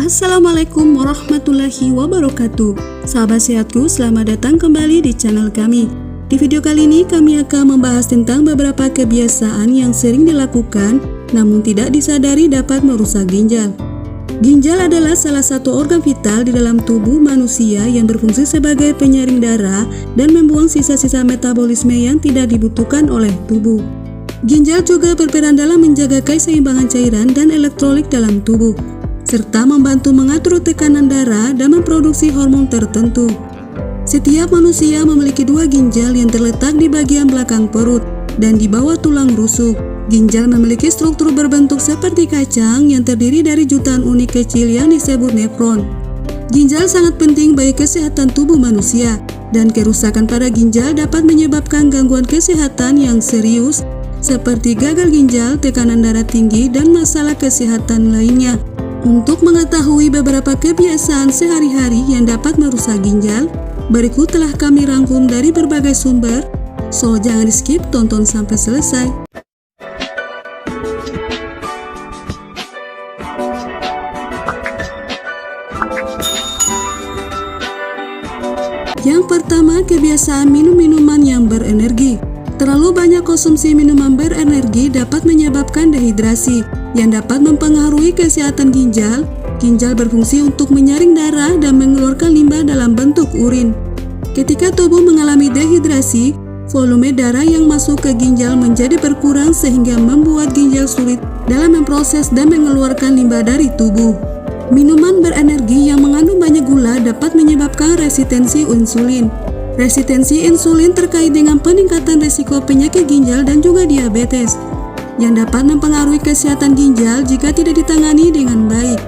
Assalamualaikum warahmatullahi wabarakatuh. Sahabat sehatku, selamat datang kembali di channel kami. Di video kali ini kami akan membahas tentang beberapa kebiasaan yang sering dilakukan namun tidak disadari dapat merusak ginjal. Ginjal adalah salah satu organ vital di dalam tubuh manusia yang berfungsi sebagai penyaring darah dan membuang sisa-sisa metabolisme yang tidak dibutuhkan oleh tubuh. Ginjal juga berperan dalam menjaga keseimbangan cairan dan elektrolit dalam tubuh, serta membantu mengatur tekanan darah dan memproduksi hormon tertentu. Setiap manusia memiliki dua ginjal yang terletak di bagian belakang perut dan di bawah tulang rusuk. Ginjal memiliki struktur berbentuk seperti kacang yang terdiri dari jutaan unit kecil yang disebut nefron. Ginjal sangat penting bagi kesehatan tubuh manusia, dan kerusakan pada ginjal dapat menyebabkan gangguan kesehatan yang serius seperti gagal ginjal, tekanan darah tinggi, dan masalah kesehatan lainnya. Untuk mengetahui beberapa kebiasaan sehari-hari yang dapat merusak ginjal, berikut telah kami rangkum dari berbagai sumber, so jangan di-skip, tonton sampai selesai. Yang pertama, kebiasaan minum minuman yang berenergi. Terlalu banyak konsumsi minuman berenergi dapat menyebabkan dehidrasi, yang dapat mempengaruhi kesehatan ginjal. Ginjal berfungsi untuk menyaring darah dan mengeluarkan limbah dalam bentuk urin. Ketika tubuh mengalami dehidrasi, volume darah yang masuk ke ginjal menjadi berkurang sehingga membuat ginjal sulit dalam memproses dan mengeluarkan limbah dari tubuh. Minuman berenergi yang mengandung banyak gula dapat menyebabkan resistensi insulin. Resistensi insulin terkait dengan peningkatan risiko penyakit ginjal dan juga diabetes, yang dapat mempengaruhi kesehatan ginjal jika tidak ditangani dengan baik.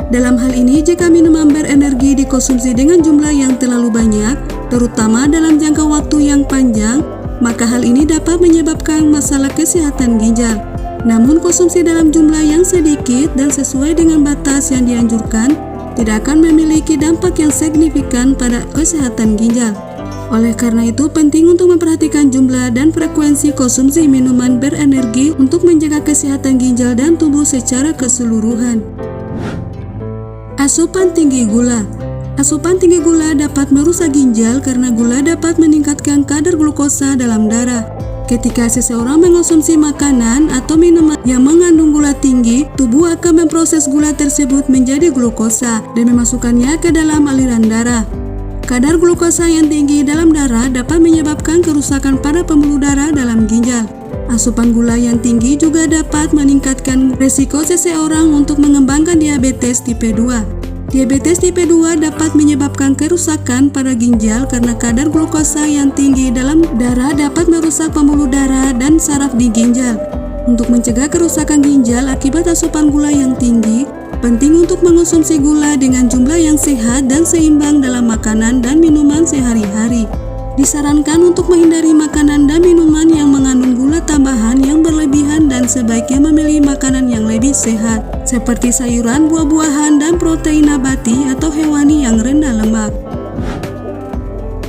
Dalam hal ini, jika minuman berenergi dikonsumsi dengan jumlah yang terlalu banyak, terutama dalam jangka waktu yang panjang, maka hal ini dapat menyebabkan masalah kesehatan ginjal. Namun, konsumsi dalam jumlah yang sedikit dan sesuai dengan batas yang dianjurkan tidak akan memiliki dampak yang signifikan pada kesehatan ginjal. Oleh karena itu, penting untuk memperhatikan jumlah dan frekuensi konsumsi minuman berenergi untuk menjaga kesehatan ginjal dan tubuh secara keseluruhan. Asupan tinggi gula. Asupan tinggi gula dapat merusak ginjal karena gula dapat meningkatkan kadar glukosa dalam darah. Ketika seseorang mengonsumsi makanan atau minuman yang mengandung gula tinggi, tubuh akan memproses gula tersebut menjadi glukosa dan memasukkannya ke dalam aliran darah. Kadar glukosa yang tinggi dalam darah dapat menyebabkan kerusakan pada pembuluh darah dalam ginjal. Asupan gula yang tinggi juga dapat meningkatkan risiko seseorang untuk mengembangkan diabetes tipe 2. Diabetes tipe 2 dapat menyebabkan kerusakan pada ginjal karena kadar glukosa yang tinggi dalam darah dapat merusak pembuluh darah dan saraf di ginjal. Untuk mencegah kerusakan ginjal akibat asupan gula yang tinggi, penting untuk mengonsumsi gula dengan jumlah yang sehat dan seimbang dalam makanan dan minuman sehari-hari. Disarankan untuk menghindari makanan dan minuman yang mengandung gula tambahan yang berlebihan dan sebaiknya memilih makanan yang lebih sehat, seperti sayuran, buah-buahan, dan protein nabati atau hewani yang rendah lemak.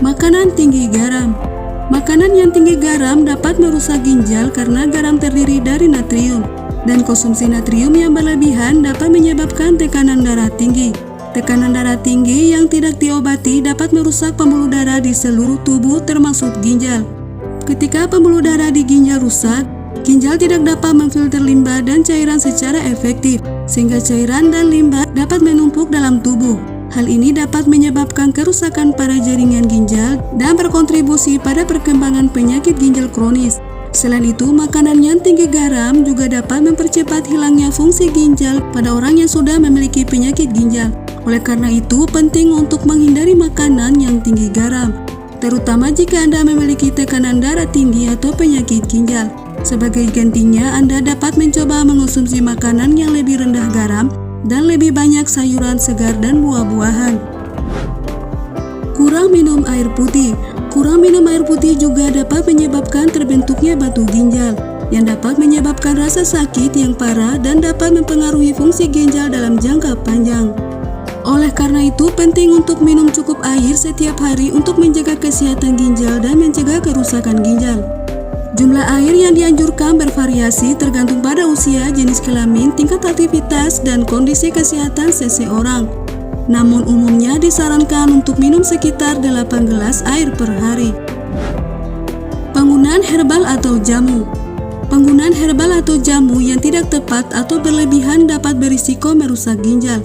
Makanan tinggi garam. Makanan yang tinggi garam dapat merusak ginjal karena garam terdiri dari natrium, dan konsumsi natrium yang berlebihan dapat menyebabkan tekanan darah tinggi. Tekanan darah tinggi yang tidak diobati dapat merusak pembuluh darah di seluruh tubuh termasuk ginjal. Ketika pembuluh darah di ginjal rusak, ginjal tidak dapat memfilter limbah dan cairan secara efektif, sehingga cairan dan limbah dapat menumpuk dalam tubuh. Hal ini dapat menyebabkan kerusakan pada jaringan ginjal dan berkontribusi pada perkembangan penyakit ginjal kronis. Selain itu, makanan yang tinggi garam juga dapat mempercepat hilangnya fungsi ginjal pada orang yang sudah memiliki penyakit ginjal. Oleh karena itu, penting untuk menghindari makanan yang tinggi garam, terutama jika Anda memiliki tekanan darah tinggi atau penyakit ginjal. Sebagai gantinya, Anda dapat mencoba mengonsumsi makanan yang lebih rendah garam dan lebih banyak sayuran segar dan buah-buahan. Kurang minum air putih. Kurang minum air putih juga dapat menyebabkan terbentuknya batu ginjal, yang dapat menyebabkan rasa sakit yang parah dan dapat mempengaruhi fungsi ginjal dalam jangka panjang. Oleh karena itu, penting untuk minum cukup air setiap hari untuk menjaga kesehatan ginjal dan mencegah kerusakan ginjal. Jumlah air yang dianjurkan bervariasi tergantung pada usia, jenis kelamin, tingkat aktivitas, dan kondisi kesehatan seseorang. Namun umumnya disarankan untuk minum sekitar 8 gelas air per hari. Penggunaan herbal atau jamu. Penggunaan herbal atau jamu yang tidak tepat atau berlebihan dapat berisiko merusak ginjal.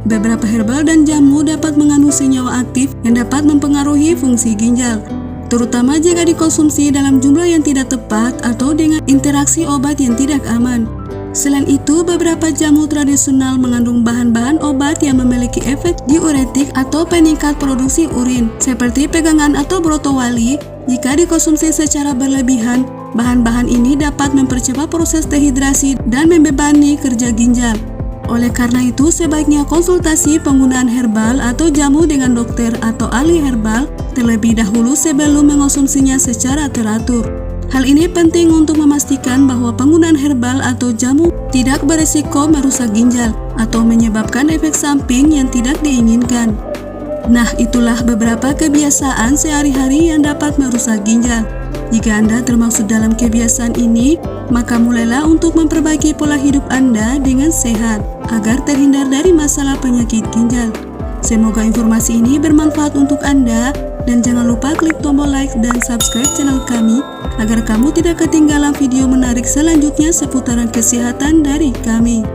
Beberapa herbal dan jamu dapat mengandung senyawa aktif yang dapat mempengaruhi fungsi ginjal, terutama jika dikonsumsi dalam jumlah yang tidak tepat atau dengan interaksi obat yang tidak aman. Selain itu, beberapa jamu tradisional mengandung bahan-bahan obat yang memiliki efek diuretik atau peningkat produksi urin, seperti pegangan atau brotowali. Jika dikonsumsi secara berlebihan, bahan-bahan ini dapat mempercepat proses dehidrasi dan membebani kerja ginjal. Oleh karena itu, sebaiknya konsultasi penggunaan herbal atau jamu dengan dokter atau ahli herbal terlebih dahulu sebelum mengonsumsinya secara teratur. Hal ini penting untuk memastikan bahwa penggunaan herbal atau jamu tidak berisiko merusak ginjal atau menyebabkan efek samping yang tidak diinginkan. Nah, itulah beberapa kebiasaan sehari-hari yang dapat merusak ginjal. Jika Anda termasuk dalam kebiasaan ini, maka mulailah untuk memperbaiki pola hidup Anda dengan sehat agar terhindar dari masalah penyakit ginjal. Semoga informasi ini bermanfaat untuk Anda, dan jangan lupa klik tombol like dan subscribe channel kami agar kamu tidak ketinggalan video menarik selanjutnya seputaran kesehatan dari kami.